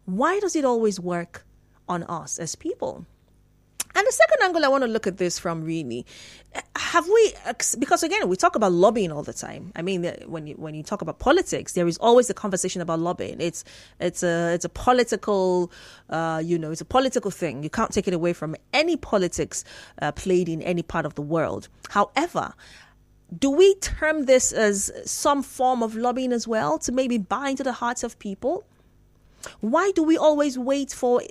Why does it always work on us as people? And the second angle I want to look at this from, really, have we, because again, we talk about lobbying all the time. I mean, when you talk about politics, there is always a conversation about lobbying. It's a political, it's a political thing. You can't take it away from any politics played in any part of the world. However, do we term this as some form of lobbying as well, to maybe buy into the hearts of people? Why do we always wait for,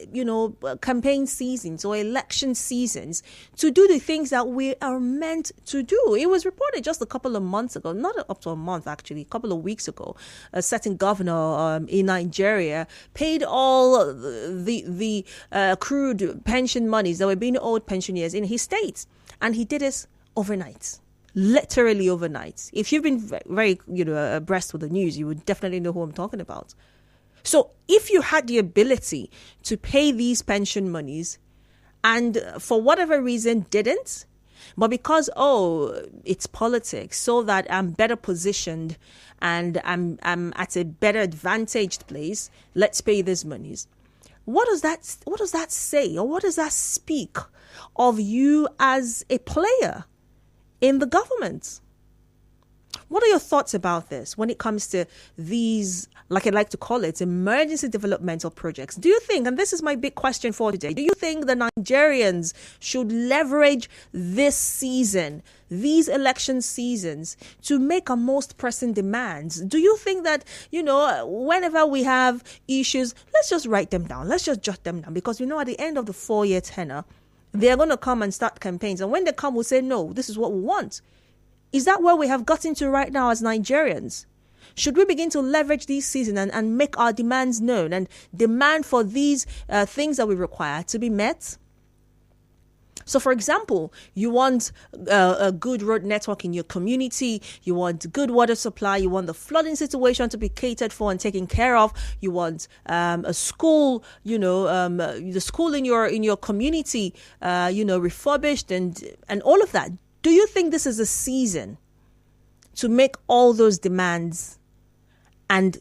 campaign seasons or election seasons to do the things that we are meant to do? It was reported just a couple of months ago, not up to a month, actually, a couple of weeks ago, a certain governor in Nigeria paid all the accrued pension monies that were being owed pensioners in his state. And he did this overnight. Literally overnight. If you've been very, abreast with the news, you would definitely know who I'm talking about. So if you had the ability to pay these pension monies and for whatever reason didn't, but because, it's politics, so that I'm better positioned and I'm at a better advantaged place, let's pay these monies. What does that say, or what does that speak of you as a player in the government? What are your thoughts about this when it comes to these, like I like to call it, emergency developmental projects? Do you think, and this is my big question for today, do you think the Nigerians should leverage this season, these election seasons, to make our most pressing demands? Do you think that, whenever we have issues, let's just write them down, let's just jot them down, because at the end of the 4-year tenure, they're going to come and start campaigns. And when they come, we'll say, no, this is what we want. Is that where we have gotten to right now as Nigerians? Should we begin to leverage this season and make our demands known and demand for these things that we require to be met? So, for example, you want a good road network in your community. You want good water supply. You want the flooding situation to be catered for and taken care of. You want a school, the school in your community, refurbished and all of that. Do you think this is a season to make all those demands and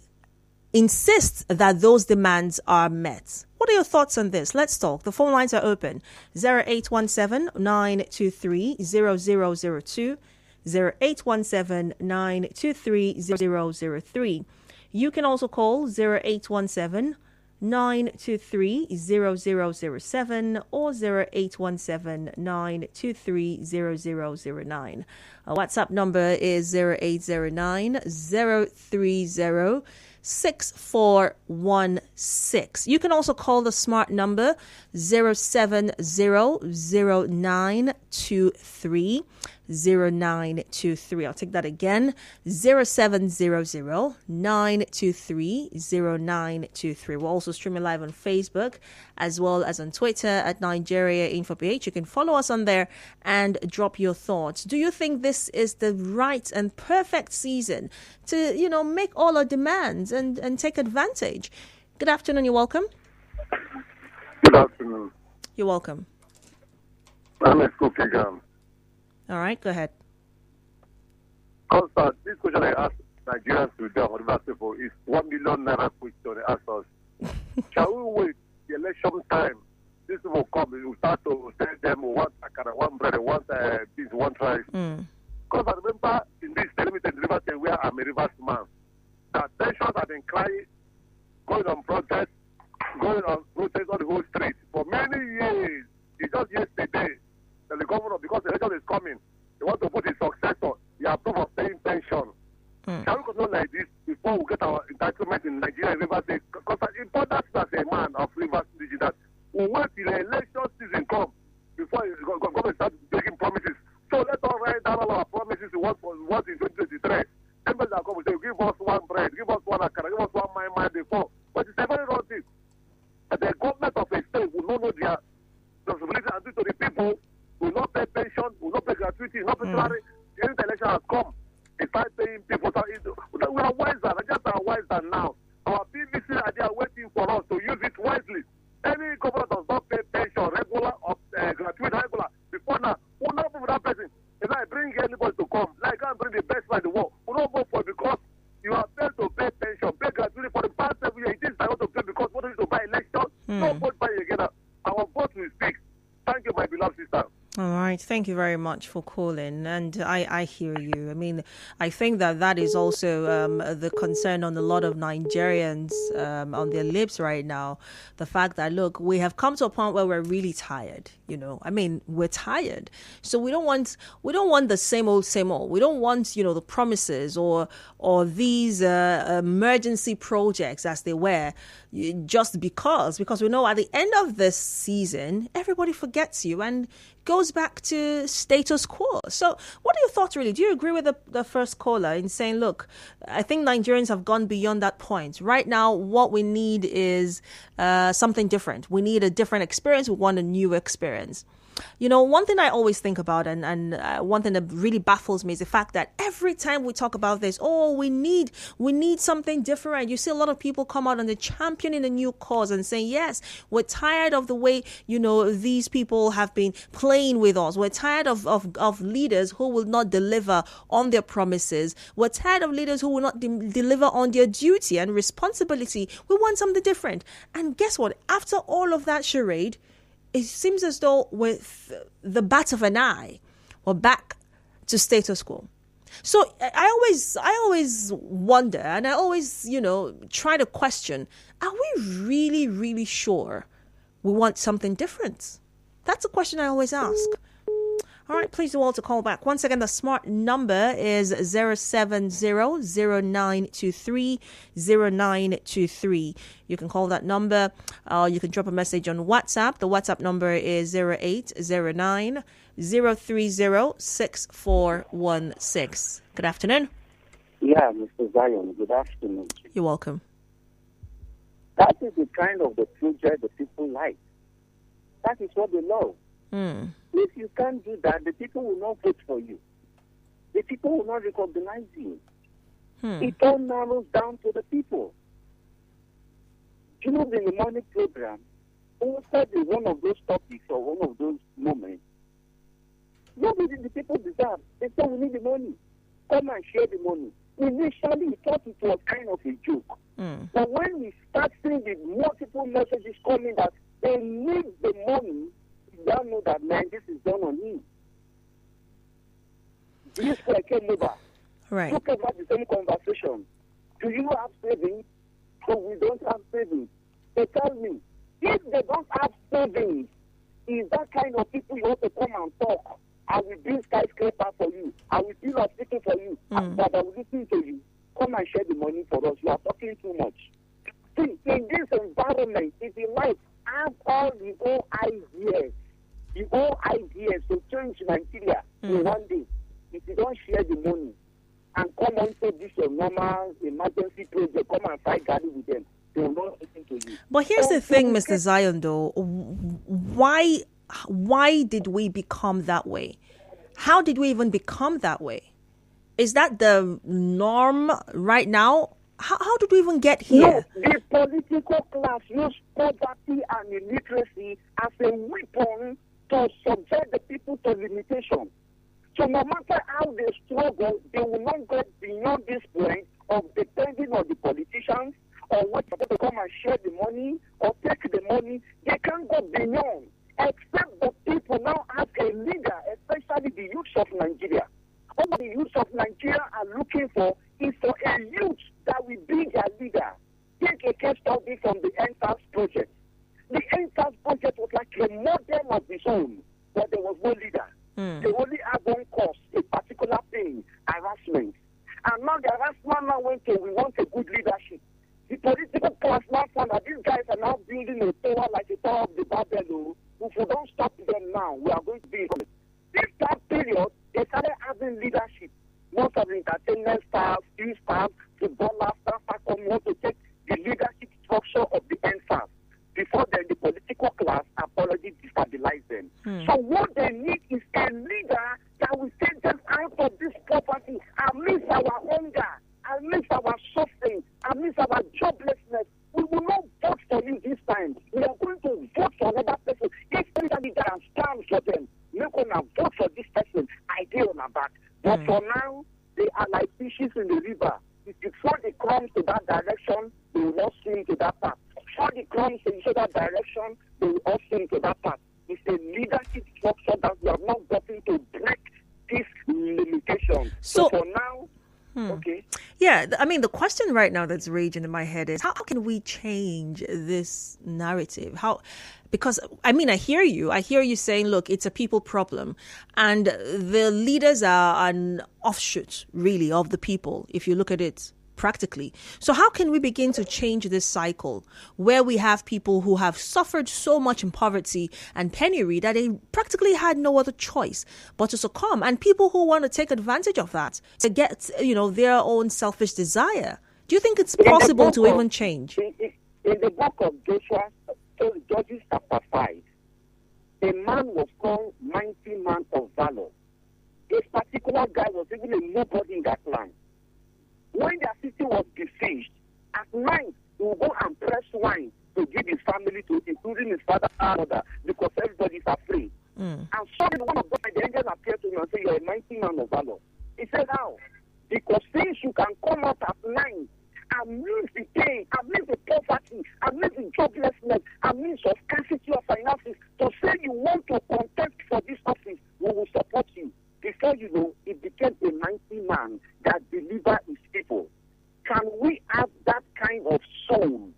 insist that those demands are met? What are your thoughts on this? Let's talk. The phone lines are open. 0817-923-0002, 0817-923-0003. You can also call 0817 923-0007 or 0817-923-0009. Our WhatsApp number is 0809-030-6416. You can also call the smart number 07009230923. I'll take that again, 0700-923-0923. We're also streaming live on Facebook as well as on Twitter at Nigeria InfoPH. You can follow us on there and drop your thoughts. Do you think this is the right and perfect season to, make all our demands and take advantage? Good afternoon. You're welcome. Good afternoon. You're welcome. I'm a school figure. All right, go ahead. Constant, this question I asked Nigerians today on the people is 1 million naira question they ask us. Shall we wait the election time? This will come, we will start to tell them one akara, one bread, one this, one rice. Because I remember in this limited river where I'm a rivers man, that tensions have been crying, going on protest on the whole street for many years. It's just yesterday that the governor, because the election is coming, they want to put his successor, he approved of paying pension. Shall we continue like this before we get our entitlement in Nigeria and Rivers State? Because it's important as a man of Rivers State that we wait till the election season come before the government starts making promises. So let's all write down all our promises we want in 2023. Members that come and say, give us one bread, give us one akara, give us one my before. But it's a very wrong thing. And the government of a state will not know their responsibility and do to the people, will not pay pension, will not pay gratuity, will not pay salary. The election has come. They start paying people. We are wiser. Nigerians are wiser now. Our PVC are there waiting for us to use it wisely. Any government does not pay pension, regular or gratuity, regular. Before now, we will not vote for that person. If I bring anybody to come, like I bring the best by the world, we will not vote for it because you have failed to pay pension, pay gratuity for the past 7 years. It is I want to pay because what is to buy Thank you very much for calling. And I hear you. I mean, I think that is also the concern on a lot of Nigerians on their lips right now. The fact that, look, we have come to a point where we're really tired. I mean, we're tired. So we don't want the same old, same old. We don't want, the promises or these emergency projects as they were, just because we know at the end of this season, everybody forgets you and goes back to status quo. So what are your thoughts really? Do you agree with the first caller in saying, look, I think Nigerians have gone beyond that point. Right now, what we need is something different. We need a different experience. We want a new experience. One thing I always think about and one thing that really baffles me is the fact that every time we talk about this, we need something different. You see a lot of people come out and they're championing a new cause and saying, yes, we're tired of the way, these people have been playing with us. We're tired of leaders who will not deliver on their promises. We're tired of leaders who will not deliver on their duty and responsibility. We want something different. And guess what? After all of that charade, it seems as though with the bat of an eye, we're back to status quo. So I always wonder, and I always, try to question, are we really, really sure we want something different? That's a question I always ask. All right, please do all to call back. Once again, the smart number is 070-0923-0923. You can call that number. You can drop a message on WhatsApp. The WhatsApp number is 0809-030-6416. Good afternoon. Yeah, Mr. Zion, good afternoon. You're welcome. That is the kind of the project the people like. That is what they love. If you can't do that, the people will not vote for you. The people will not recognize you. It all narrows down to the people. In the morning program, also is one of those topics or one of those moments. Nobody, the people deserve. They say we need the money. Come and share the money. Initially, we thought it was kind of a joke. But when we start seeing the multiple messages coming that they need the money, you don't know that, man, this is done on me. This came over. Right. Talk about the same conversation. Do you have savings? So we don't have savings. They tell me, if they don't have savings, is that kind of people you want to come and talk? I will build skyscraper for you. I will build a hospital for you. But I will listen to you. Come and share the money for us. You are talking too much. See, in this environment, if you like, have all the old ideas to change Nigeria in one day. If you don't share the money and come on to this your normal emergency project, come and fight Gary with them, they will not listen to you. But here's the thing, Mr. Zion, though. Why did we become that way? How did we even become that way? Is that the norm right now? How did we even get here? No, the political class used poverty and illiteracy as a weapon to subject the people to limitation. So no matter how they struggle, they will not go beyond this point of depending on the politicians or what to come and share the money or take the money. They can't go beyond, except the people now have a leader, especially the youth of Nigeria. All the youth of Nigeria are looking for is for a youth that will be their leader. Take a case study from the NSAS project. The NSAS project was like a model of its own, but there was no leader. They only had one cause, a particular thing, harassment. And now the harassment now went to, we want a good leadership. The political class now found that these guys are now building a tower like the Tower of the Babel. If we don't stop them now, we are going to be in it. This time period, they started having leadership. Most of the entertainment staff, youth staff, footballers, staff want to take the leadership structure of the NSAS. Before then, the political class have already destabilized them. So what they need is a leader that will take them out of this poverty, amidst our hunger, amidst our suffering, amidst our joblessness. We will not vote for you this time. We are going to vote for another person. If anybody that stands for them, we're going to vote for this person. I get on my back. But for now, they are like fishes in the river. If you throw the crumbs to that direction, they will not swim to that path. Throw the crumbs in that direction, they will all swim to that path. It's a leadership structure that we have not gotten So So, for now, okay. yeah, I mean, the question right now that's raging in my head is how can we change this narrative? Because I mean, I hear you. I hear you saying, look, it's a people problem. And the leaders are an offshoot, really, of the people, if you look at it practically. So how can we begin to change this cycle where we have people who have suffered so much in poverty and penury that they practically had no other choice but to succumb, and people who want to take advantage of that to get, their own selfish desire? Do you think it's possible to even change? In the book of Joshua, Judges chapter 5, a man was called mighty man of valor. This particular guy was even a nobody in that land. When their city was besieged, at night he would go and press wine to give his family to, including his father and mother, because everybody is afraid. And suddenly one of them, the angel appeared to him and said, "You are a mighty man of valor." He said, "How?" Because since you can come out at night and meet the pain, and meet the poverty, and meet the joblessness, and meet of scarcity of finances, to say you want to contest for this office, we will support you. Before you know, it became a mighty man that delivered his people. Can we have that kind of soul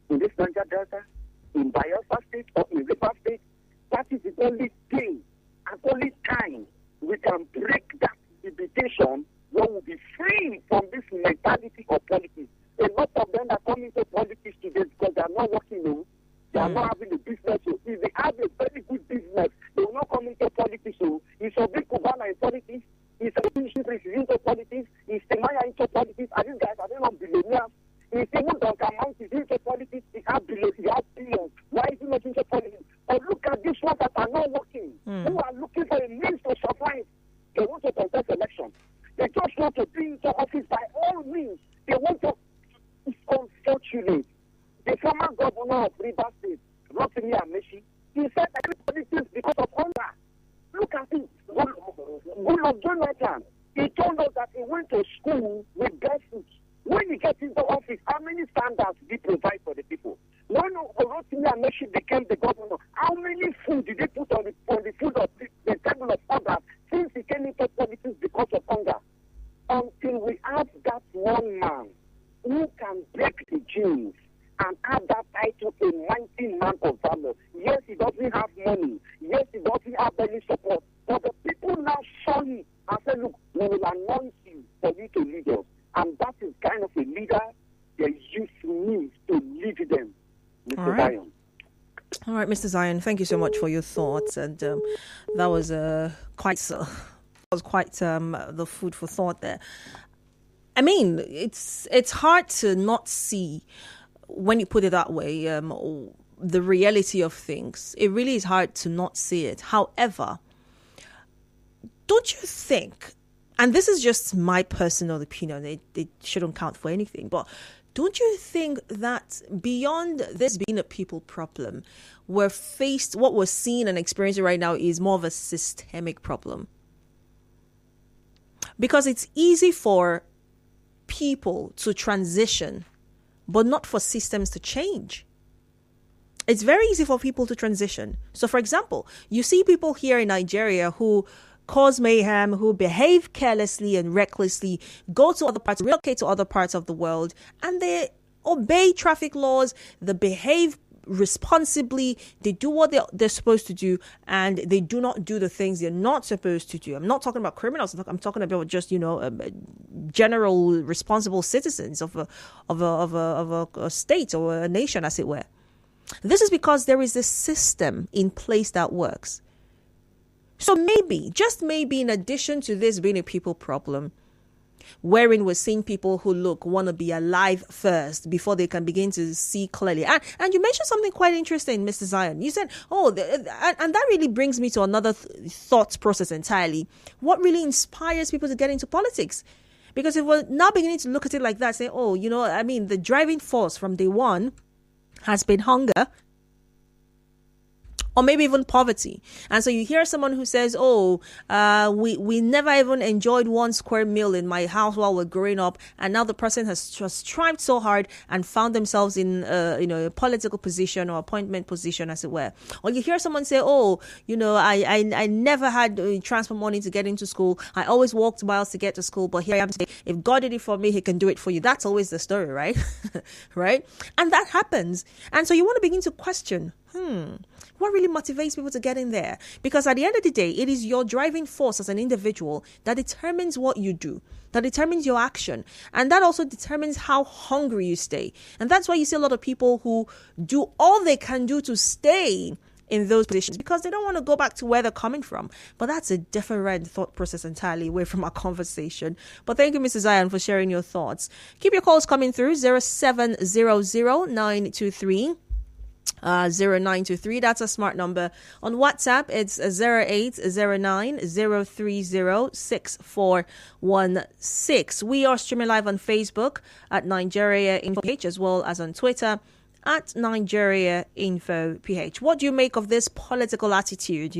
in this Niger Delta, in Bayelsa State, or in River State? That is the only thing and only time we can break that limitation where we'll be free from this mentality of politics. A lot of them are coming to politics today because they are not working, they are not having a business. So if they have a very good business, they will not come into politics. So it's a big Cubana in politics, it's a big is into politics, it's Temaya into politics, and these guys are not billionaires. If even Duncan Mount is into politics, he has billions, he has billions. Why is he not into politics? But look at these ones that are not working, who are looking for a means to survive. They want to contest elections. They just want to be into office by all means. They want to. It's unfortunate. The former governor of Rivers State, Rotimi Amechi, he said that everybody thinks because of hunger. Look at it. Goodluck Jonathan, he told us that he went to school with barefoot. When he gets into office, how many standards did he provide for the people? When Rotimi Amechi became the governor, how many food did he put on the food of the table of others since he came into politics because of hunger? Until we have that one man who can break the genes and have that title, a mighty man of valor. Yes, he doesn't have money. Yes, he doesn't have any support. But the people now saw him and said, "Look, we will anoint you for you to lead us." And that is kind of a leader the youth needs to lead them, Mr. Zion. All right, Mr. Zion, thank you so much for your thoughts. And that was quite the food for thought there. I mean, it's hard to not see, when you put it that way, the reality of things. It really is hard to not see it. However, don't you think, and this is just my personal opinion, it shouldn't count for anything, but don't you think that beyond this being a people problem, what we're seeing and experiencing right now is more of a systemic problem? Because it's easy for people to transition, but not for systems to change. It's very easy for people to transition. So, for example, you see people here in Nigeria who cause mayhem, who behave carelessly and recklessly, go to other parts, relocate to other parts of the world, and they obey traffic laws, they behave responsibly, they do what they're supposed to do, and they do not do the things they're not supposed to do. I'm not talking about criminals. I'm talking about just general responsible citizens of a state or a nation, as it were. This is because there is a system in place that works. So maybe, just maybe, in addition to this being a people problem, wherein we're seeing people who want to be alive first before they can begin to see clearly. And you mentioned something quite interesting, Mr. Zion. You said, and that really brings me to another thought process entirely. What really inspires people to get into politics? Because if we're now beginning to look at it like that, say, the driving force from day one has been hunger, or maybe even poverty. And so you hear someone who says, "Oh, we never even enjoyed one square meal in my house while we're growing up," and now the person has just strived so hard and found themselves in a political position or appointment position, as it were. Or you hear someone say, "Oh, I never had transport money to get into school. I always walked miles to get to school, but here I am today. If God did it for me, He can do it for you." That's always the story, right? Right? And that happens. And so you want to begin to question, what really motivates people to get in there? Because at the end of the day, it is your driving force as an individual that determines what you do, that determines your action. And that also determines how hungry you stay. And that's why you see a lot of people who do all they can do to stay in those positions because they don't want to go back to where they're coming from. But that's a different thought process entirely away from our conversation. But thank you, Mrs. Zion, for sharing your thoughts. Keep your calls coming through 0700-923 0923. That's a smart number. On WhatsApp, it's 0809-030-6416. We are streaming live on Facebook at Nigeria Info PH, as well as on Twitter at Nigeria Info PH. What do you make of this political attitude?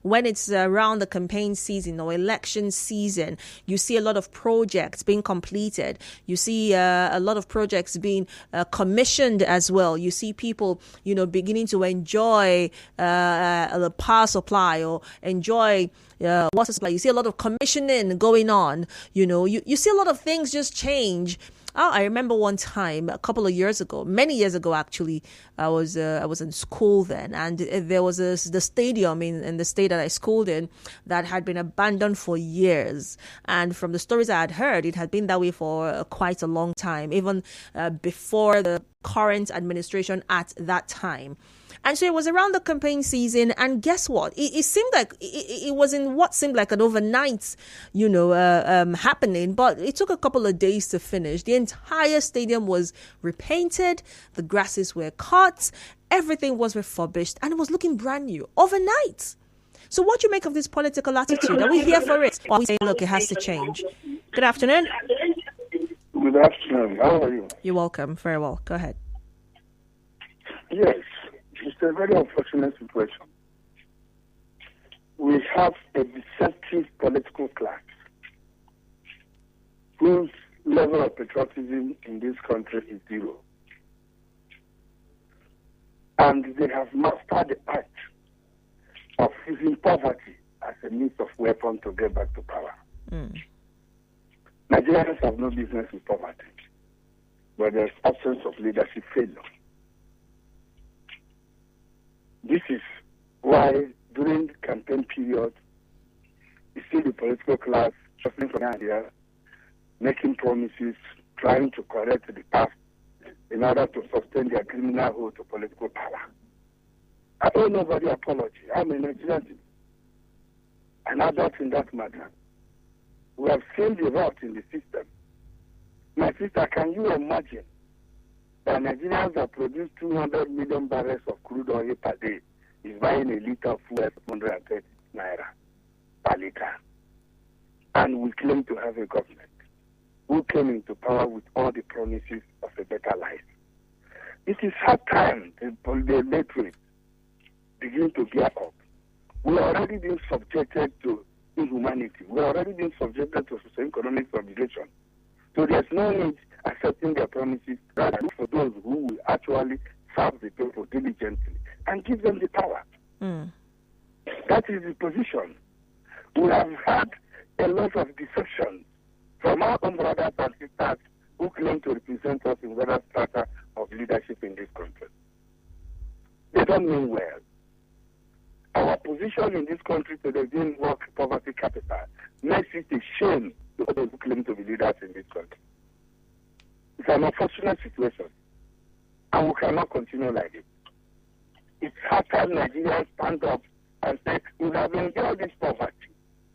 When it's around the campaign season or election season, you see a lot of projects being completed. You see a lot of projects being commissioned as well. You see people, beginning to enjoy the power supply or enjoy water supply. You see a lot of commissioning going on. You see a lot of things just change. Oh, I remember one time a couple of years ago, many years ago actually, I was in school then, and there was the stadium in the state that I schooled in that had been abandoned for years. And from the stories I had heard, it had been that way for quite a long time, even before the current administration at that time. And so it was around the campaign season, and guess what? It seemed like it was in what seemed like an overnight, happening, but it took a couple of days to finish. The entire stadium was repainted, the grasses were cut, everything was refurbished, and it was looking brand new overnight. So what do you make of this political attitude? Are we here for it? Or are we saying, look, it has to change? Good afternoon. Good afternoon. How are you? You're welcome. Very well. Go ahead. Yes. It's a very unfortunate situation. We have a deceptive political class whose level of patriotism in this country is zero. And they have mastered the art of using poverty as a means of weapon to get back to power. Nigerians have no business with poverty, but there's absence of leadership failure. This is why during the campaign period, you see the political class suffering from Nigeria, making promises, trying to correct the past in order to sustain their criminal hold to political power. I owe nobody apology. I'm a Nigerian and adult in that matter. We have seen the rot in the system. My sister, can you imagine that Nigerians that produce 200 million barrels of crude oil per day is buying a liter of fuel at 130 naira per liter? And we claim to have a government who came into power with all the promises of a better life. It is hard time the electorate begin to gear up. We are already being subjected to inhumanity. We are already being subjected to socio-economic subjugation. So there's no need accepting their promises, rather look for those who will actually serve the people diligently and give them the power. That is the position. We have had a lot of deception from our own brothers and sisters who claim to represent us in various strata of leadership in this country. They don't mean well. Our position in this country today being work poverty capital makes it a shame to those who claim to be leaders in this country. It's an unfortunate situation, and we cannot continue like it. It's hard time Nigerians stand up and say, we have enjoyed this poverty.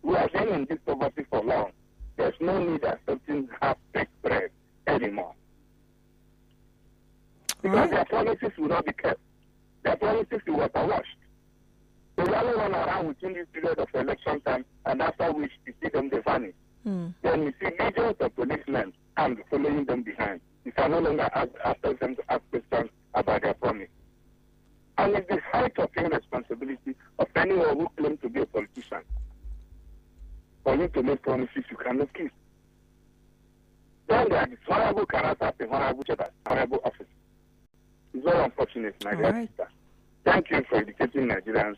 We have been in this poverty for long. There's no need accepting half-baked bread anymore. Because their promises will not be kept. Their promises will be washed. They only run around within this period of election time, and after which you see them, they vanish. Then you see legions of policemen and following them behind. You can no longer ask them to ask questions about their promise. And it's the height of irresponsibility for you to make promises you cannot keep. Then there are these horrible characters and horrible chapters, horrible officers. It's very unfortunate, my dear sister. Thank you for educating Nigerians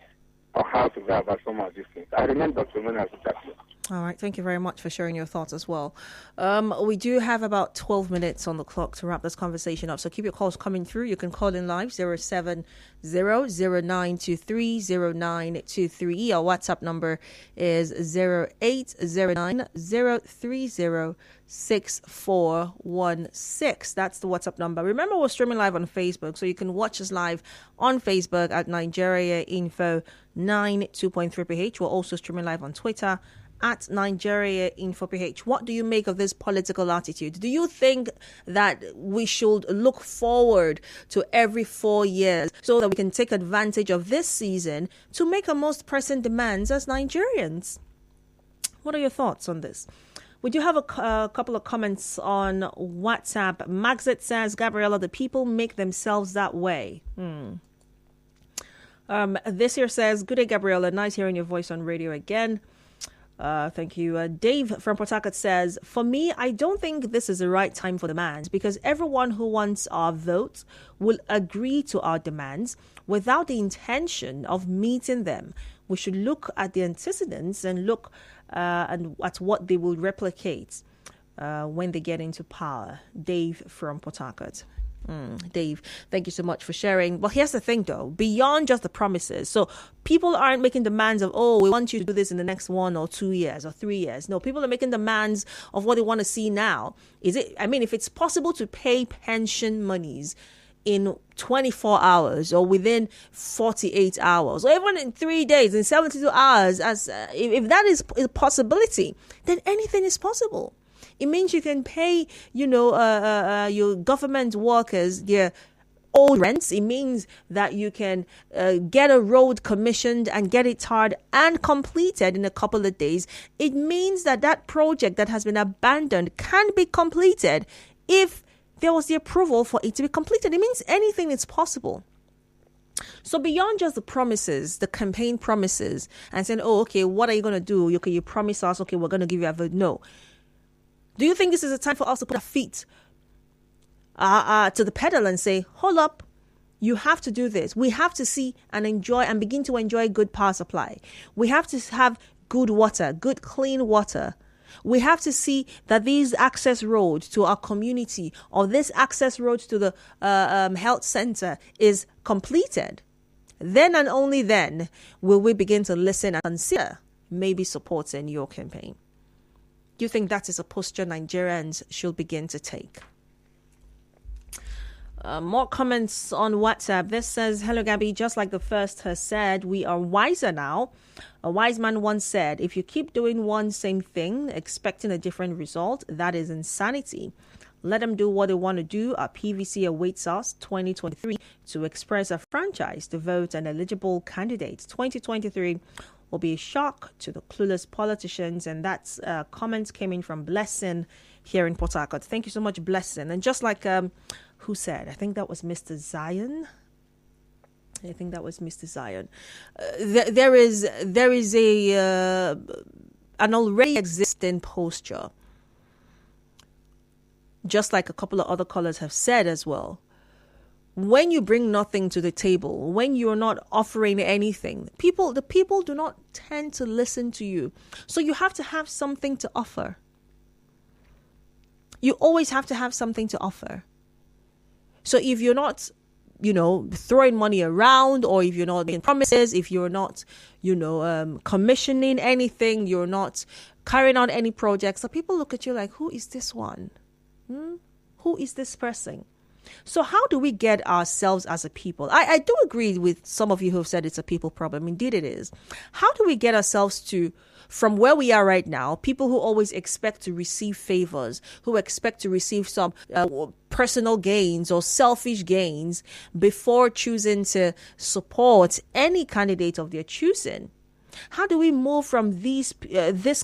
on how to go about some of these things. I remember Dr. Mona Azutaku. All right. Thank you very much for sharing your thoughts as well. We do have about 12 minutes on the clock to wrap this conversation up. So keep your calls coming through. You can call in live 070-0923-0923. Our WhatsApp number is 0809-030-6416. That's the WhatsApp number. Remember, we're streaming live on Facebook, so you can watch us live on Facebook at Nigeria Info 92.3 PH. We're also streaming live on Twitter at Nigeria Info PH. What do you make of this political attitude? Do you think that we should look forward to every 4 years so that we can take advantage of this season to make our most pressing demands as Nigerians? What are your thoughts on this? We do have a couple of comments on WhatsApp. Maxit says, Gabriella, the people make themselves that way. This here says, good day, Gabriella. Nice hearing your voice on radio again. Thank you. Dave from Port Harcourt says, for me, I don't think this is the right time for demands because everyone who wants our vote will agree to our demands without the intention of meeting them. We should look at the antecedents and look at what they will replicate when they get into power. Dave from Port Harcourt. Dave, thank you so much for sharing. But here's the thing, though, beyond just the promises. So people aren't making demands of, oh, we want you to do this in the next 1 or 2 years or 3 years. No, people are making demands of what they want to see now. If it's possible to pay pension monies in 24 hours or within 48 hours or even in 3 days, in 72 hours, if that is a possibility, then anything is possible. It means you can pay, your government workers their old rents. It means that you can get a road commissioned and get it tarred and completed in a couple of days. It means that project that has been abandoned can be completed if there was the approval for it to be completed. It means anything is possible. So beyond just the promises, the campaign promises, and saying, oh, okay, what are you going to do? Okay, you promise us, okay, we're going to give you a vote. No. Do you think this is a time for us to put our feet to the pedal and say, hold up, you have to do this. We have to see and enjoy and begin to enjoy good power supply. We have to have good water, good clean water. We have to see that these access roads to our community or this access road to the health center is completed. Then and only then will we begin to listen and consider maybe supporting your campaign. Do you think that is a posture Nigerians should begin to take? More comments on WhatsApp. This says, hello, Gabby. Just like the first has said, we are wiser now. A wise man once said, if you keep doing one same thing, expecting a different result, that is insanity. Let them do what they want to do. Our PVC awaits us 2023 to express a franchise to vote an eligible candidate. 2023 will be a shock to the clueless politicians. And that's comments came in from Blessing here in Port Harcourt. Thank you so much, Blessing. And just like who said, I think that was Mr. Zion. There is an already existing posture, just like a couple of other callers have said as well. When you bring nothing to the table, when you're not offering anything, the people do not tend to listen to you. So you have to have something to offer. You always have to have something to offer. So if you're not, throwing money around, or if you're not making promises, if you're not, commissioning anything, you're not carrying out any projects, so people look at you like, who is this one? Who is this person? So how do we get ourselves as a people? I do agree with some of you who have said it's a people problem. Indeed it is. How do we get ourselves from where we are right now, people who always expect to receive favors, who expect to receive some personal gains or selfish gains before choosing to support any candidate of their choosing? How do we move from this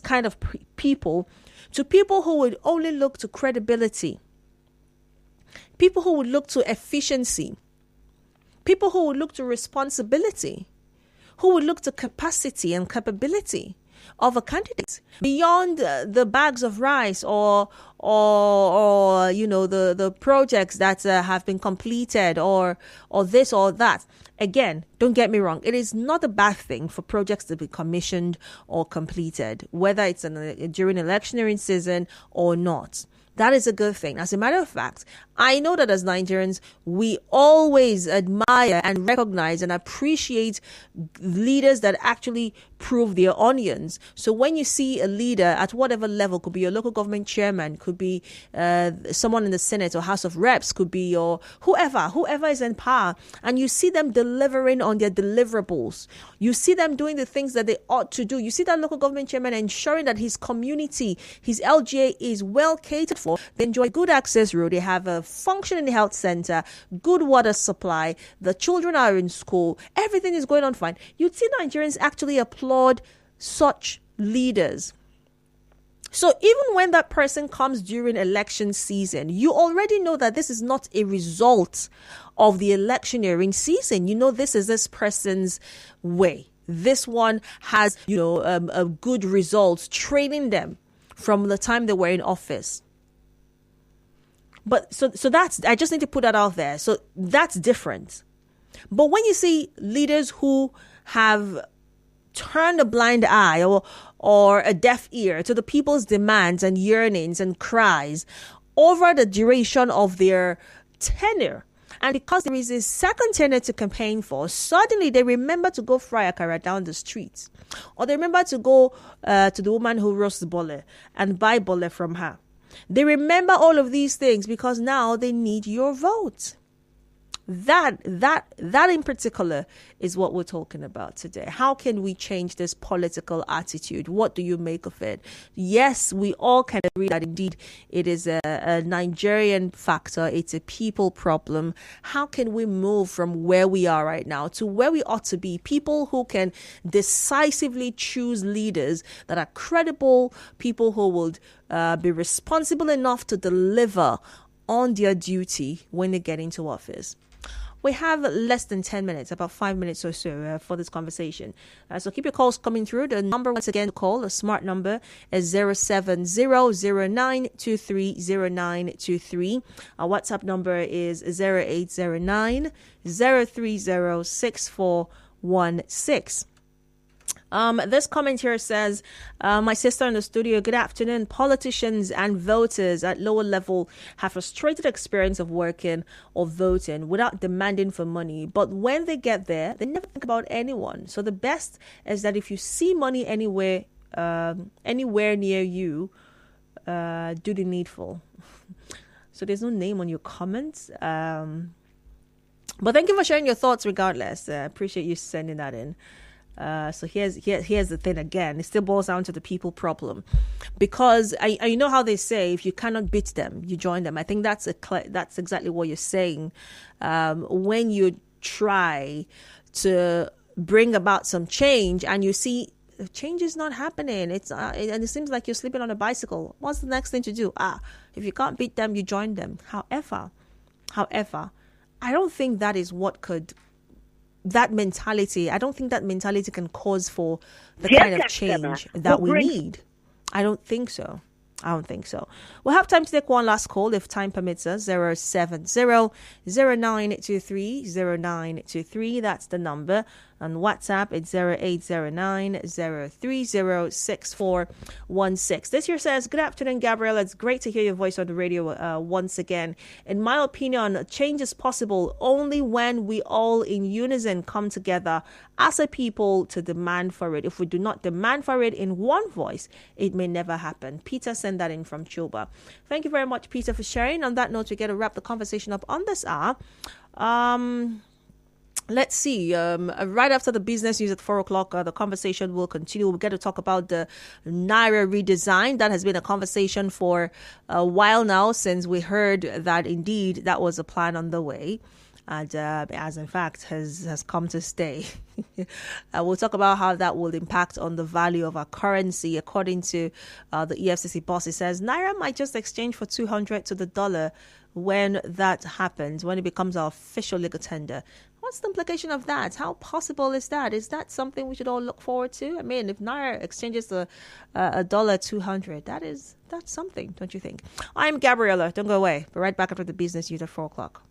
kind of people to people who would only look to credibility? People who would look to efficiency, people who would look to responsibility, who would look to capacity and capability, of a candidate beyond the bags of rice or the projects that have been completed or this or that. Again, don't get me wrong, it is not a bad thing for projects to be commissioned or completed, whether it's during electioneering season or not. That is a good thing. As a matter of fact, I know that as Nigerians, we always admire and recognize and appreciate leaders that actually prove their onions. So when you see a leader at whatever level, could be your local government chairman, could be someone in the Senate or House of Reps, could be your whoever is in power, and you see them delivering on their deliverables, you see them doing the things that they ought to do. You see that local government chairman ensuring that his community, his LGA is well catered for. They enjoy good access road. They have a functioning health center, good water supply. The children are in school. Everything is going on fine. You'd see Nigerians actually applaud such leaders. So even when that person comes during election season, you already know that this is not a result of the electioneering season. You know, this is this person's way. This one has, a good results, training them from the time they were in office. But so that's, I just need to put that out there. So that's different. But when you see leaders who have turned a blind eye or a deaf ear to the people's demands and yearnings and cries over the duration of their tenure, and because there is a second tenure to campaign for, suddenly they remember to go fry akara down the street, or they remember to go to the woman who roasts bole and buy bole from her. They remember all of these things because now they need your vote. That in particular is what we're talking about today. How can we change this political attitude? What do you make of it? Yes, we all can agree that indeed it is a Nigerian factor. It's a people problem. How can we move from where we are right now to where we ought to be? People who can decisively choose leaders that are credible, people who would be responsible enough to deliver on their duty when they get into office. We have less than 10 minutes, about 5 minutes or so for this conversation. So keep your calls coming through. The number, once again, to call, a smart number, is 07009230923. Our WhatsApp number is 0809-030-6416. This comment here says, my sister in the studio, good afternoon. Politicians and voters at lower level have frustrated experience of working or voting without demanding for money. But when they get there, they never think about anyone. So the best is that if you see money anywhere near you, do the needful. So there's no name on your comments. But thank you for sharing your thoughts regardless. I appreciate you sending that in. So here's the thing again. It still boils down to the people problem, because I know how they say, if you cannot beat them, you join them. I think that's exactly what you're saying. When you try to bring about some change and you see change is not happening, and it seems like you're sleeping on a bicycle. What's the next thing to do? If you can't beat them, you join them. However, I don't think that is what could. That mentality, I don't think that mentality can cause for the kind of change that we need. I don't think so. We'll have time to take one last call if time permits us. 070-0923-0923. That's the number. On WhatsApp, it's 0809-030-6416. This here says, good afternoon, Gabrielle. It's great to hear your voice on the radio once again. In my opinion, change is possible only when we all in unison come together as a people to demand for it. If we do not demand for it in one voice, it may never happen. Peter sent that in from Chuba. Thank you very much, Peter, for sharing. On that note, we get to wrap the conversation up on this hour. Let's see. Right after the business news at 4 o'clock, the conversation will continue. We'll get to talk about the Naira redesign. That has been a conversation for a while now, since we heard that indeed that was a plan on the way. and as in fact has come to stay. We'll talk about how that will impact on the value of our currency. According to the EFCC boss, it says Naira might just exchange for 200 to the dollar when that happens, when it becomes our official legal tender. What's the implication of that? How possible is that? Is that something we should all look forward to? I mean, if Naira exchanges a dollar 200, that's something, don't you think? I'm Gabriella. Don't go away. We're right back after the business news at 4 o'clock.